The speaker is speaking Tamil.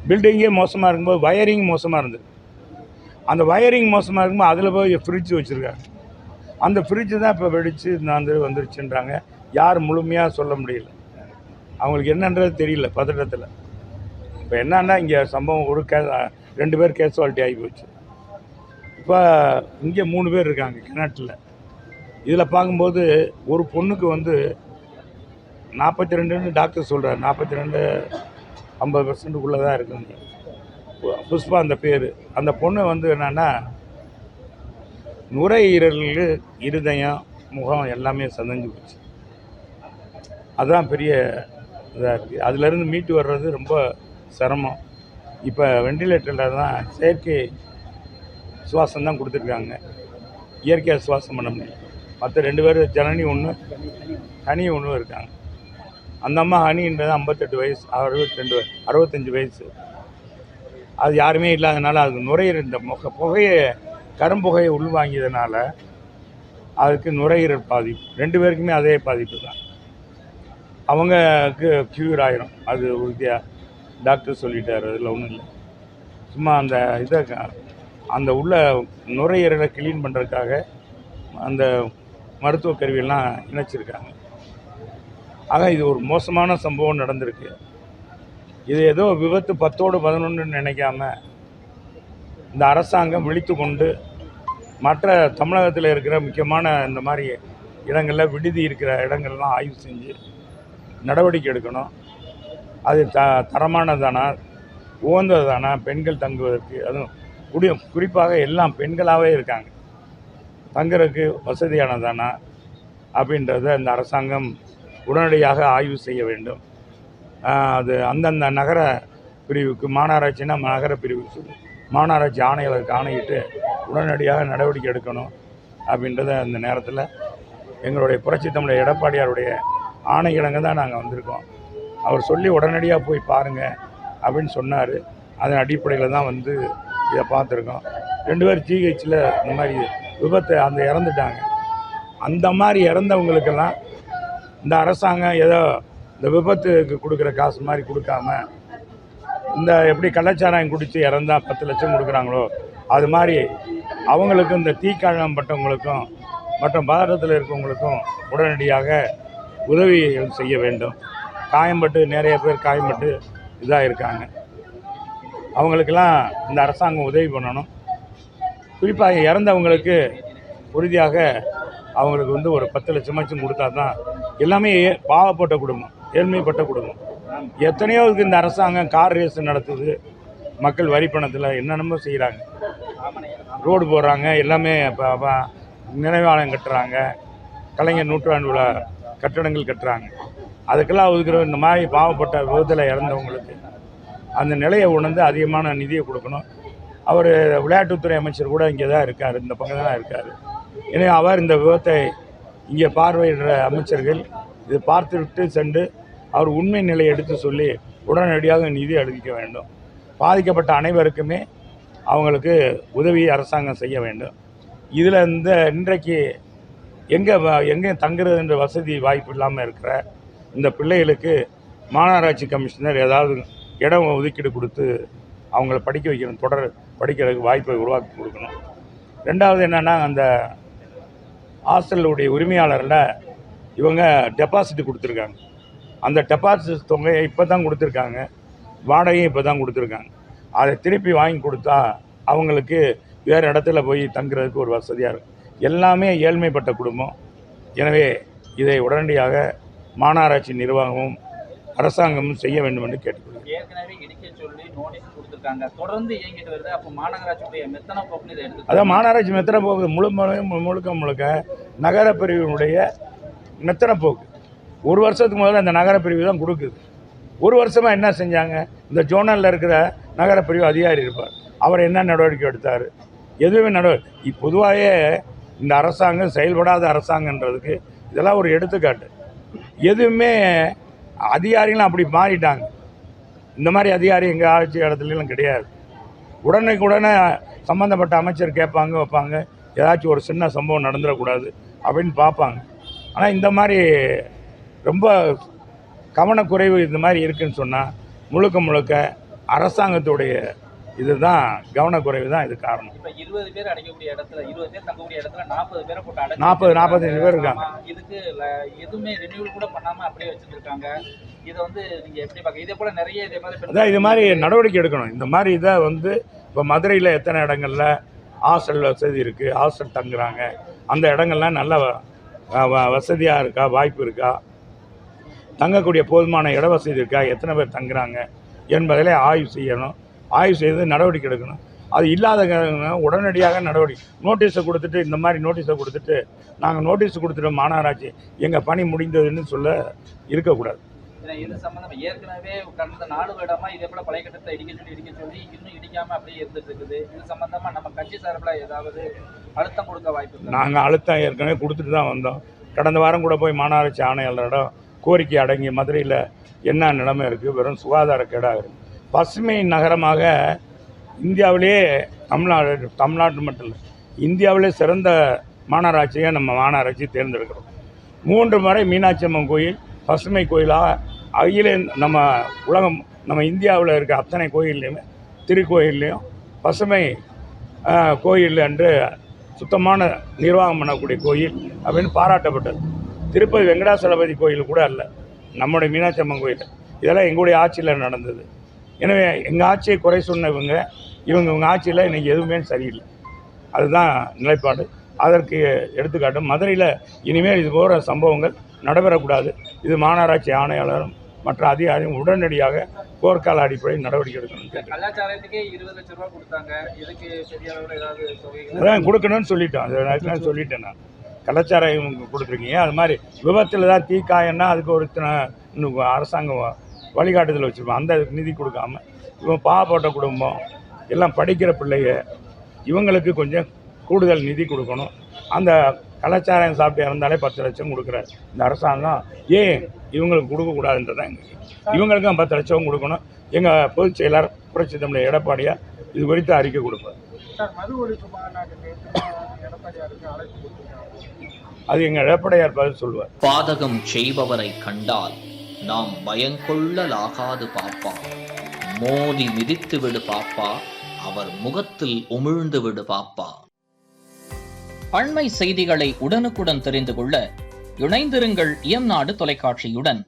பில்டிங்கே மோசமாக இருக்கும்போது வயரிங் மோசமாக இருந்தது. அந்த வயரிங் மோசமாக இருக்கும்போது அதில் போய் ஃப்ரிட்ஜ் வச்சுருக்காங்க. அந்த ஃப்ரிட்ஜு தான் இப்போ வெடித்து வந்துருச்சுன்றாங்க. யார் முழுமையாக சொல்ல முடியல. அவங்களுக்கு என்னன்றது தெரியல பதட்டத்தில். இப்போ என்னன்னா இங்கே சம்பவம் ஒரு 2 பேர் கேஷுவாலிட்டி ஆகி போச்சு. இப்போ இங்கே 3 பேர் இருக்காங்க கிணற்றில். இதில் பார்க்கும்போது ஒரு பொண்ணுக்கு 42ன்னு டாக்டர் சொல்கிறார். 42 50% தான் இருக்குங்க. புஷ்பா அந்த பேர். அந்த பொண்ணு என்னன்னா நுரையீரல், இருதயம், முகம் எல்லாமே சதஞ்சு போச்சு. அதுதான் பெரிய இதாக இருக்குது. அதுலேருந்து மீட்டு வர்றது ரொம்ப சிரமம். இப்போ வெண்டிலேட்டரில் தான் செயற்கை சுவாசம் தான் கொடுத்துருக்காங்க. இயற்கையாக சுவாசம் பண்ண முடியல. மற்ற 2 பேர் ஜனனி ஒன்று, ஹனி ஒன்று இருக்காங்க. அந்த அம்மா ஹனின்றது 58 வயசு, 65 வயசு. அது யாருமே இல்லாதனால அதுக்கு நுரையீரல் இந்த புகையை கரும்புகையை உள்வாங்கியதுனால அதுக்கு நுரையீரல் பாதிப்பு. 2 பேருக்குமே அதே பாதிப்பு தான். அவங்களுக்கு க்யூர் ஆகிரும், அது உறுதியாக டாக்டர் சொல்லிட்டார். அதில் ஒன்றும் இல்லை. சும்மா அந்த உள்ள நுரையீரலை கிளீன் பண்ணுறதுக்காக அந்த மருத்துவ கருவியெல்லாம் இணைச்சிருக்காங்க. ஆக இது ஒரு மோசமான சம்பவம் நடந்திருக்கு. இது ஏதோ விபத்து 10ஓடு 11ன்னு நினைக்காம இந்த அரசாங்கம் விழித்து கொண்டு மற்ற தமிழகத்தில் இருக்கிற முக்கியமான இந்த மாதிரி இடங்களில் விடுதி இருக்கிற இடங்கள்லாம் ஆய்வு செஞ்சு நடவடிக்கை எடுக்கணும். அது தரமானதானா, உகந்ததானா, பெண்கள் தங்குவதற்கு, அதுவும் குறிப்பாக எல்லாம் பெண்களாகவே இருக்காங்க, தங்குறதுக்கு வசதியானதானா அப்படின்றத இந்த அரசாங்கம் உடனடியாக ஆய்வு செய்ய வேண்டும். அது அந்தந்த நகர பிரிவுக்கு, மாநகராட்சினா நகர பிரிவுக்கு மாநகராட்சி ஆணையாளருக்கு ஆணையிட்டு உடனடியாக நடவடிக்கை எடுக்கணும் அப்படின்றத அந்த நேரத்தில் எங்களுடைய புரட்சி தமிழர் எடப்பாடியாருடைய ஆணைக்கிழங்கு தான் நாங்கள் வந்திருக்கோம். அவர் சொல்லி உடனடியாக போய் பாருங்கள் அப்படின்னு சொன்னார். அதன் அடிப்படையில் தான் இதை பார்த்துருக்கோம். 2 பேர் ஜிஹெச்சில் இந்த மாதிரி விபத்தை இறந்துட்டாங்க. அந்த மாதிரி இறந்தவங்களுக்கெல்லாம் இந்த அரசாங்கம் ஏதோ இந்த விபத்துக்கு கொடுக்குற காசு மாதிரி கொடுக்காம, இந்த எப்படி கள்ளச்சாராயம் குடித்து இறந்தா 10 லட்சம் கொடுக்குறாங்களோ அது மாதிரி அவங்களுக்கும் இந்த தீக்காயம் பட்டவங்களுக்கும் மற்றும் பாரதத்தில் இருக்கவங்களுக்கும் உடனடியாக உதவி செய்ய வேண்டும். காயம்பட்டு நிறைய பேர் காயம்பட்டு இதாக இருக்காங்க. அவங்களுக்கெல்லாம் இந்த அரசாங்கம் உதவி பண்ணணும். குறிப்பாக இறந்தவங்களுக்கு உறுதியாக அவங்களுக்கு ஒரு 10 லட்சமாச்சும் கொடுத்தா தான். எல்லாமே பாவப்பட்ட குடும்பம், ஏழ்மைப்பட்ட குடும்பம். எத்தனையோ இந்த அரசாங்கம் கார் ரேஸ் நடத்துது. மக்கள் வரி பணத்தில் என்னென்னமோ செய்கிறாங்க. ரோடு போடுறாங்க, எல்லாமே நினைவாலயம் கட்டுறாங்க, கலைஞர் நூற்றாண்டு விழா கட்டடங்கள் கட்டுறாங்க. அதுக்கெல்லாம் ஒதுக்குற இந்த மாதிரி பாவப்பட்ட விபத்தில் இறந்தவங்களுக்கு அந்த நிலையை உணர்ந்து அதிகமான நிதியை கொடுக்கணும். அவர் விளையாட்டுத்துறை அமைச்சர் கூட இங்கே தான் இருக்கார், இந்த பக்கம் தான் இருக்கார். எனவே அவர் இந்த விபத்தை இங்கே பார்வையிடுற அமைச்சர்கள் இது பார்த்துவிட்டு சென்று அவர் உண்மை நிலையை எடுத்து சொல்லி உடனடியாக நிதி அளிக்க வேண்டும். பாதிக்கப்பட்ட அனைவருக்குமே அவங்களுக்கு உதவி அரசாங்கம் செய்ய வேண்டும். இதில் இன்றைக்கு எங்கே தங்குறதுன்ற வசதி வாய்ப்பு இல்லாமல் இருக்கிற இந்த பிள்ளைகளுக்கு மாநகராட்சி கமிஷனர் ஏதாவது இடம் ஒதுக்கீடு கொடுத்து அவங்கள படிக்க வைக்கணும், தொடர் படிக்கிறதுக்கு வாய்ப்பை உருவாக்கி கொடுக்கணும். 2வது என்னென்னா, அந்த ஹாஸ்டலுடைய உரிமையாளரில் இவங்க டெபாசிட் கொடுத்துருக்காங்க. அந்த டெபாசிட் தொகையை இப்போ தான் கொடுத்துருக்காங்க, வாடகையும் இப்போ தான் கொடுத்துருக்காங்க. அதை திருப்பி வாங்கி கொடுத்தா அவங்களுக்கு வேறு இடத்துல போய் தங்குறதுக்கு ஒரு வசதியாக இருக்கும். எல்லாமே ஏழ்மைப்பட்ட குடும்பம். எனவே இதை உடனடியாக மாநகராட்சி நிர்வாகமும் அரசாங்கமும் செய்ய வேண்டும் என்று கேட்டுக்கொள்கிறேன். ஏற்கனவே இடிக்க சொல்லி நோட்டீஸ் கொடுத்துருக்காங்க, தொடர்ந்து இயங்கிட்டு வருது. அப்போ மாநகராட்சியுடைய மெத்தன போக்குன்னு இதை எடுத்து, அதான் மாநகராட்சி மெத்தன போக்கு முழுக்க நகர பிரிவினுடைய மெத்தன போக்கு. 1 வருஷத்துக்கு முதல்ல அந்த நகர பிரிவு தான் கொடுக்குது. 1 வருஷமாக என்ன செஞ்சாங்க? இந்த ஜோனலில் இருக்கிற நகர பிரிவு அதிகாரி இருப்பார், அவர் என்ன நடவடிக்கை எடுத்தார்? எதுவுமே பொதுவாகவே இந்த அரசாங்கம் செயல்படாத அரசாங்கன்றதுக்கு இதெல்லாம் ஒரு எடுத்துக்காட்டு. எதுவுமே அதிகாரிகளும் அப்படி மாறிட்டாங்க. இந்த மாதிரி அதிகாரி எங்கள் ஆட்சி இடத்துலலாம் கிடையாது. உடனே சம்மந்தப்பட்ட அமைச்சர் கேட்பாங்க, வைப்பாங்க, ஏதாச்சும் ஒரு சின்ன சம்பவம் நடந்துடக்கூடாது அப்படின்னு பார்ப்பாங்க. ஆனால் இந்த மாதிரி ரொம்ப கவனக்குறைவு இந்த மாதிரி இருக்குதுன்னு சொன்னால் முழுக்க அரசாங்கத்துடைய இதுதான் கவனக்குறைவு தான் இது காரணம். இப்ப 20 பேர் அடைக்கக்கூடிய இடத்துல 20 பேர் தங்கக்கூடிய இடத்துல 40 பேரை போட்டு 40-45 பேர் இருக்காங்க. இதுக்கு எதுவுமே ரினியூவல் கூட பண்ணாம அப்படியே வச்சிருக்காங்க. இதை வந்து நீங்க எப்படி பார்க்க? இதே போல நிறைய இது மாதிரி நடவடிக்கை எடுக்கணும். இந்த மாதிரி இதை வந்து இப்போ மதுரையில் எத்தனை இடங்கள்ல ஹாஸ்டல் வசதி இருக்குது, ஹாஸ்டல் தங்குறாங்க, அந்த இடங்கள்லாம் நல்ல வசதியாக இருக்கா, வாய்ப்பு இருக்கா, தங்கக்கூடிய போதுமான இட வசதி இருக்கா, எத்தனை பேர் தங்குறாங்க என்பதில் ஆய்வு செய்யணும். ஆய்வு செய்து நடவடிக்கை எடுக்கணும். அது இல்லாத உடனடியாக நடவடிக்கை நோட்டீஸை கொடுத்துட்டு இந்த மாதிரி நோட்டீஸை கொடுத்துட்டு நாங்கள் நோட்டீஸ் கொடுத்துட்டோம் மாநகராட்சி எங்கள் பணி முடிந்ததுன்னு சொல்ல இருக்கக்கூடாது. இது சம்பந்தமா ஏற்கனவே கடந்த 4 வருடமா இதே போல பழைய கட்டத்தை இடிக்க சொல்லி இன்னும் இடிக்காம அப்படியே இருந்துட்டு இருக்குது. இது சம்பந்தமா நம்ம கட்சி சார்பில் ஏதாவது அழுத்தம் கொடுக்க வாய்ப்பு இருக்கு? நாங்கள் அழுத்தம் ஏற்கனவே கொடுத்துட்டு தான் வந்தோம். கடந்த வாரம் கூட போய் மாநகராட்சி ஆணையாளரிடம் கோரிக்கை அடங்கி மதுரையில் என்ன நிலைமை இருக்குது, வெறும் சுகாதாரக்கேடாக இருக்குது. பசுமை நகரமாக இந்தியாவிலே தமிழ்நாடு மட்டும் இல்லை, இந்தியாவிலே சிறந்த மாநகராட்சியை நம்ம மாநகராட்சி தேர்ந்தெடுக்கிறோம். 3 முறை மீனாட்சி அம்மன் கோயில் பசுமை கோயிலாக அகில நம்ம உலகம் நம்ம இந்தியாவில் இருக்க அத்தனை கோயில்லையுமே திருக்கோயில்லையும் பசுமை கோயில் என்று சுத்தமான நிர்வாகம் பண்ணக்கூடிய கோயில் அப்படின்னு பாராட்டப்பட்டது. திருப்பதி வெங்கடாசலபதி கோயில் கூட அல்ல, நம்முடைய மீனாட்சி அம்மன் கோயில். இதெல்லாம் எங்களுடைய ஆட்சியில் நடந்தது. எனவே எங்கள் ஆட்சியை குறை சொன்ன இவங்க ஆட்சியில் இன்றைக்கி எதுவுமே சரியில்லை. அதுதான் நிலைப்பாடு. அதற்கு எடுத்துக்காட்டு மதுரையில் இனிமேல் இது போன்ற சம்பவங்கள் நடைபெறக்கூடாது. இது மாநகராட்சி ஆணையாளரும் மற்ற அதிகாரியும் உடனடியாக போர்க்கால அடிப்படையில் நடவடிக்கை எடுக்கணும். கலாச்சாரத்துக்கே 20 லட்சம் ரூபாய் கொடுத்தாங்க. இதுக்கு சரியாக ஏதாவது அதான் கொடுக்கணும்னு சொல்லிட்டோம். அது சொல்லிட்டேன் நான். கலாச்சாரம் கொடுத்துருக்கீங்க. அது மாதிரி விபத்தில் தான் தீ காயன்னா அதுக்கு ஒரு அரசாங்கம் வழிகாட்டுதல் வச்சுருப்போம். அந்த நிதி கொடுக்காம இவன் பாவப்பட்ட குடும்பம் எல்லாம் படிக்கிற பிள்ளைங்க இவங்களுக்கு கொஞ்சம் கூடுதல் நிதி கொடுக்கணும். அந்த கலாச்சாரம் சாப்பிட்டு இறந்தாலே 10 லட்சம் கொடுக்குற இந்த அரசாங்கம் ஏன் இவங்களுக்கு கொடுக்கக்கூடாதுன்றதான் இவங்களுக்கும் 10 லட்சம் கொடுக்கணும். எங்கள் பொதுச் செயலாளர் புரட்சி தமிழர் எடப்பாடியார் இது குறித்து அறிக்கை கொடுப்பார். அது எங்கள் எடப்பாடியார் பதில் சொல்லுவார். பாதகம் செய்பவரை கண்டால் நாம் பயங்கொள்ளலாகாது பாப்பா, மோதி மிதித்து விடு பாப்பா, அவர் முகத்தில் உமிழ்ந்து விடு பாப்பா. அண்மை செய்திகளை உடனுக்குடன் தெரிந்து கொள்ள இணைந்திருங்கள் இயம்நாடு தொலைக்காட்சியுடன்.